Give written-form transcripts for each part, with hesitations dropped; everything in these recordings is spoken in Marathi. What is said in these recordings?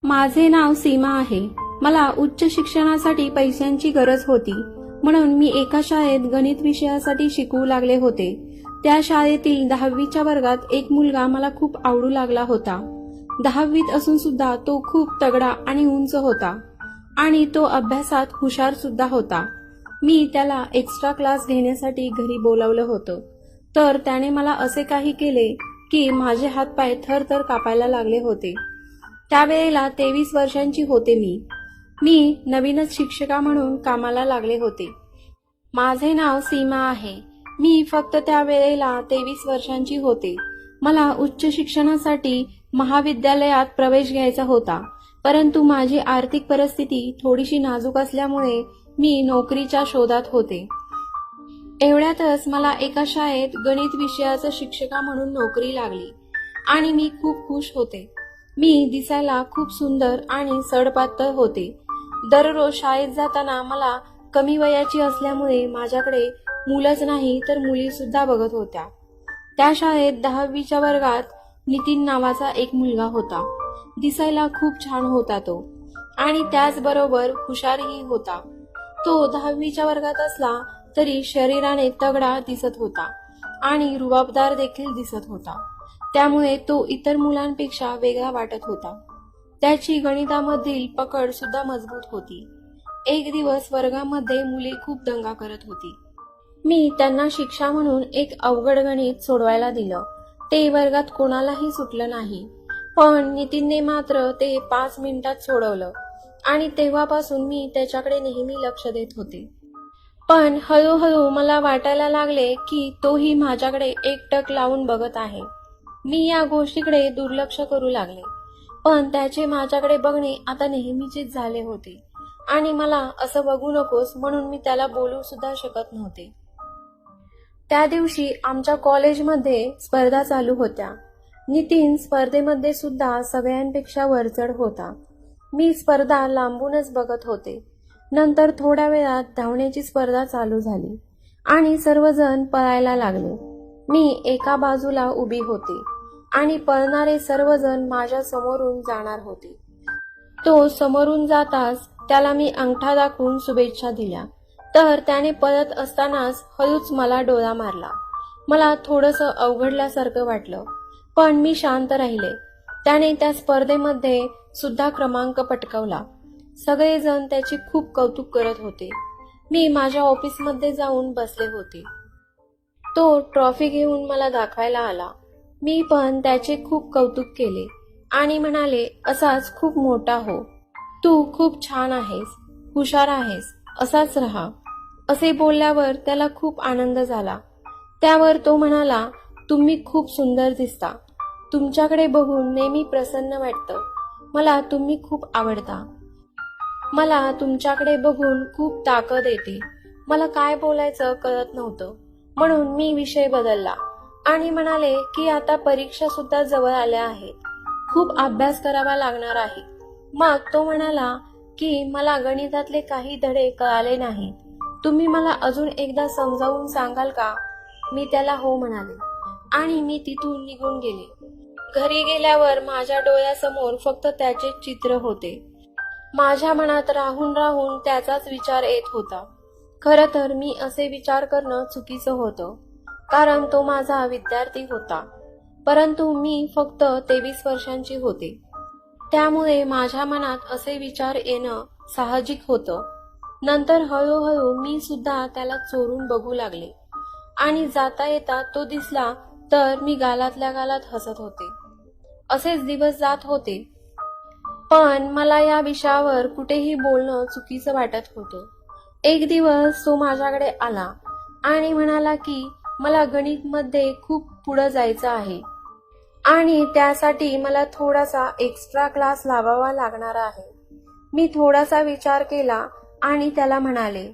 माझे नाव सीमा आहे. मला उच्च शिक्षणासाठी पैशांची गरज होती, म्हणून मी एका शाळेत गणित विषयासाठी शिकवू लागले होते. त्या शाळेतील 10वीच्या वर्गात एक मुलगा मला खूप आवडू लागला होता. 10वीत असून सुद्धा तो खूप तगडा आणि उंच होता आणि तो अभ्यासात हुशार सुद्धा होता. मी त्याला एक्स्ट्रा क्लास घेण्यासाठी घरी बोलावलं होतं, तर त्याने मला असे काही केले की माझे हातपाय थरथर कापायला लागले होते. त्यावेळेला 23 वर्षांची होते मी नवीनच शिक्षिका म्हणून कामाला लागले होते. माझे नाव सीमा आहे. मी फक्त त्यावेळेला 23 वर्षांची होते. मला उच्च शिक्षणासाठी महाविद्यालयात प्रवेश घ्यायचा होता, परंतु माझी आर्थिक परिस्थिती थोडीशी नाजूक असल्यामुळे मी नोकरीच्या शोधात होते. एवढ्यातच मला एका शाळेत गणित विषयाचं शिक्षिका म्हणून नोकरी लागली आणि मी खूप खुश होते. मी दिसायला खूप सुंदर आणि सडपातळ होते. दररोज शाळेत जाताना मला कमी वयाची असल्यामुळे माझ्याकडे मुलंच नाही तर मुली सुद्धा बघत होत्या. त्या शाळेत 10वीच्या वर्गात नितीन नावाचा एक मुलगा होता. दिसायला खूप छान होता तो आणि त्याचबरोबर हुशारही होता. तो 10वीच्या वर्गात असला तरी शरीराने तगडा दिसत होता आणि रुबाबदार देखील दिसत होता. त्यामुळे तो इतर मुलांपेक्षा वेगळा वाटत होता. त्याची गणितामधील पकड सुद्धा मजबूत होती. एक दिवस वर्गामध्ये मुले खूप दंगा करत होती. मी त्यांना शिक्षा म्हणून एक अवघड गणित सोडवायला दिलं. ते वर्गात कोणालाही सुटलं नाही, पण नितीनने मात्र ते 5 मिनिटात सोडवलं आणि तेव्हापासून मी त्याच्याकडे नेहमी लक्ष देत होते. पण हळूहळू मला वाटायला लागले की तोही माझ्याकडे एकटक लावून बघत आहे. मी या गोष्टीकडे दुर्लक्ष करू लागले, पण त्याचे माझ्याकडे बघणे आता नेहमीचेच झाले होते आणि मला असं बघू नकोस म्हणून मी त्याला बोलू सुद्धा शकत नव्हते. त्या दिवशी आमच्या कॉलेजमध्ये स्पर्धा चालू होत्या. नितीन स्पर्धेमध्ये सुद्धा सगळ्यांपेक्षा वरचढ होता. मी स्पर्धा लांबूनच बघत होते. नंतर थोड्या वेळात धावण्याची स्पर्धा चालू झाली आणि सर्वजण पळायला लागले. मी एका बाजूला उभी होते आणि पळणारे सर्वजण माझ्या समोरून जाणार होते. तो समोरून जाताच त्याला मी अंगठा दाखवून शुभेच्छा दिल्या, तर त्याने पळत असतानाच हळूच मला डोळा मारला. मला थोडंसं अवघडल्यासारखं वाटलं, पण मी शांत राहिले. त्याने त्या स्पर्धेमध्ये सुद्धा क्रमांक पटकावला. सगळेजण त्याचे खूप कौतुक करत होते. मी माझ्या ऑफिसमध्ये जाऊन बसले होते. तो ट्रॉफी घेऊन मला दाखवायला आला. मी पण त्याचे खूप कौतुक केले आणि म्हणाले, असाच खूप मोठा हो. तू खूप छान आहेस, हुशार आहेस, असाच राहा. असे बोलल्यावर त्याला खूप आनंद झाला. त्यावर तो म्हणाला, तुम्ही खूप सुंदर दिसता. तुमच्याकडे बघून नेहमी प्रसन्न वाटतं. मला तुम्ही खूप आवडता. मला तुमच्याकडे बघून खूप ताकद येते. मला काय बोलायचं कळत नव्हतं, म्हणून मी विषय बदलला आणि म्हणाले की आता परीक्षा सुद्धा जवळ आल्या आहेत. खूप अभ्यास करावा लागणार आहे. मग तो म्हणाला की मला गणितातले काही धडे कळाले नाहीत. तुम्ही मला अजून एकदा समजावून सांगाल का? मी त्याला हो म्हणाले आणि मी तिथून निघून गेले. घरी गेल्यावर माझ्या डोळ्यासमोर फक्त त्याचे चित्र होते. माझ्या मनात राहून राहून त्याचाच विचार येत होता. खरं तर मी असे विचार करणं चुकीचं होतं, कारण तो माझा विद्यार्थी होता, परंतु मी फक्त 23 वर्षांची होते. त्यामुळे माझ्या मनात असे विचार येणं साहजिक होतं. नंतर हळूहळू मी सुद्धा त्याला चोरून बघू लागले आणि जाता येता तो दिसला तर मी गालातल्या गालात हसत होते. असेच दिवस जात होते, पण मला या विषयावर कुठेही बोलणं चुकीचं वाटत होतं. एक दिवस तो माझ्याकडे आला आणि म्हणाला की मला गणितमध्ये खूप पुढे जायचं आहे आणि त्यासाठी मला थोडासा एक्स्ट्रा क्लास लावावा लागणार आहे. मी थोडासा विचार केला आणि त्याला म्हणाले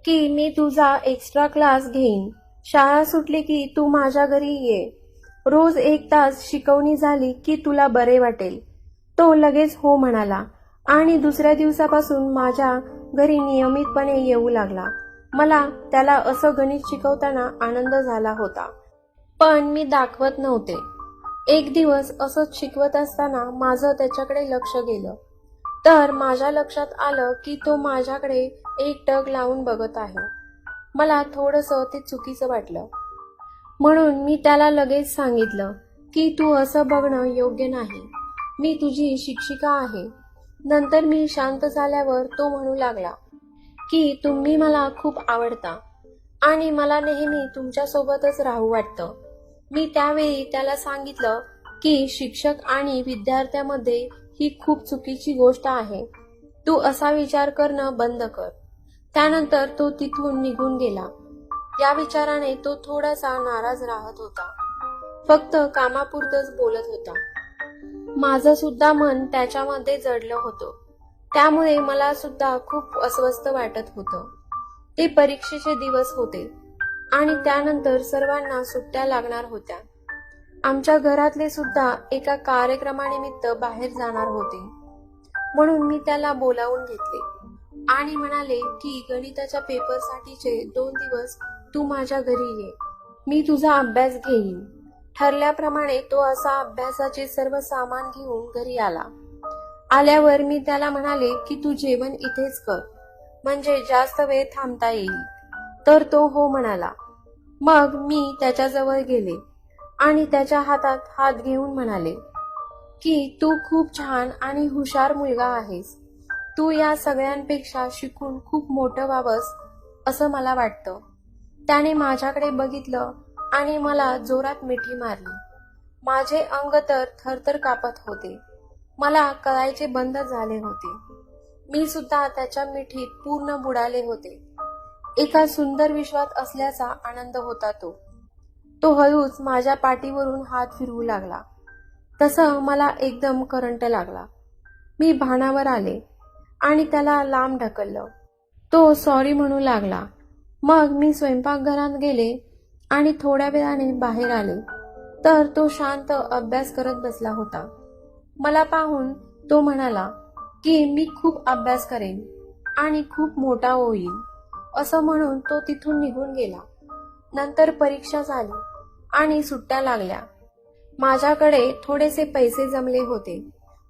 की मी तुझा एक्स्ट्रा क्लास घेईन. शाळा सुटली की तू माझ्या घरी ये. रोज 1 तास शिकवणी झाली की तुला बरे वाटेल. तो लगेच हो म्हणाला आणि दुसऱ्या दिवसापासून माझ्या घरी नियमितपणे येऊ लागला. मला त्याला असं गणित शिकवताना आनंद झाला होता, पण मी दाखवत नव्हते. एक दिवस असंच शिकवत असताना माझं त्याच्याकडे लक्ष गेलं. तर माझ्या लक्षात आलं की तो माझ्याकडे एकटक लावून बघत आहे. मला थोडंसं ते चुकीचं वाटलं. म्हणून मी त्याला लगेच सांगितलं की तू असं बघणं योग्य नाही. मी तुझी शिक्षिका आहे. नंतर मी शांत झाल्यावर तो म्हणू लागला की तुम्ही मला खूप आवडता आणि मला नेहमी तुमच्यासोबतच राहू वाटतं. मी त्यावेळी त्याला सांगितलं की शिक्षक आणि विद्यार्थ्यामध्ये ही खूप चुकीची गोष्ट आहे. तू असा विचार करणं बंद कर. त्यानंतर तो तिथून निघून गेला. या विचाराने तो थोडासा नाराज राहत होता. फक्त कामापुरतच बोलत होता. माझं सुद्धा मन त्याच्यामध्ये जडलं होतं. त्यामुळे मला सुद्धा खूप अस्वस्थ वाटत होतं. ते परीक्षेचे दिवस होते आणि त्यानंतर सर्वांना सुट्ट्या लागणार होत्या. आमच्या घरातले सुद्धा एका कार्यक्रमानिमित्त बाहेर जाणार होते. म्हणून मी त्याला बोलावून घेतले आणि म्हणाले की गणिताच्या पेपरसाठीचे 2 दिवस तू माझ्या घरी ये. मी तुझा अभ्यास घेईन. ठरल्याप्रमाणे तो असा अभ्यासाचे सर्व सामान घेऊन घरी आला. आल्यावर मी त्याला म्हणाले की तू जेवण इथेच कर, म्हणजे जास्त वेळ थांबता येईल. तर तो हो म्हणाला. मग मी त्याच्याजवळ गेले आणि त्याच्या हातात हात घेऊन म्हणाले की तू खूप छान आणि हुशार मुलगा आहेस. तू या सगळ्यांपेक्षा शिकून खूप मोठं व्हावंस असं मला वाटतं. त्याने माझ्याकडे बघितलं आणि मला जोरात मिठी मारली. माझे अंग तर थरथर कापत होते. मला कळायचे बंद झाले होते. मी सुद्धा त्याच्या मिठीत पूर्ण बुडाले होते. एका सुंदर विश्वात असल्याचा आनंद होता तो. तो हळूच माझ्या पाठीवरून हात फिरवू लागला. तसं मला एकदम करंट लागला. मी भानावर आले आणि त्याला लांब ढकललं. तो सॉरी म्हणू लागला. मग मी स्वयंपाकघरात गेले आणि थोड्या वेळाने बाहेर आले तर तो शांत अभ्यास करत बसला होता. मला पाहून तो म्हणाला की मी खूप अभ्यास करेन आणि खूप मोठा होईन. असं म्हणून तो तिथून निघून गेला. नंतर परीक्षा झाली आणि सुट्ट्या लागल्या. माझ्याकडे थोडेसे पैसे जमले होते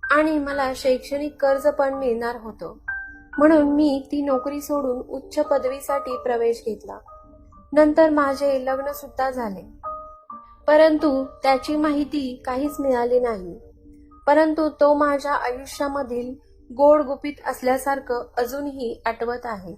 आणि मला शैक्षणिक कर्ज पण मिळणार होतं. म्हणून मी ती नोकरी सोडून उच्च पदवीसाठी प्रवेश घेतला. नंतर माझे लग्न सुद्धा झाले. परंतु त्याची माहिती काहीच मिळाली नाही. परंतु तो माझ्या आयुष्यामधील गोड गुपित असल्यासारखं अजूनही आठवत आहे.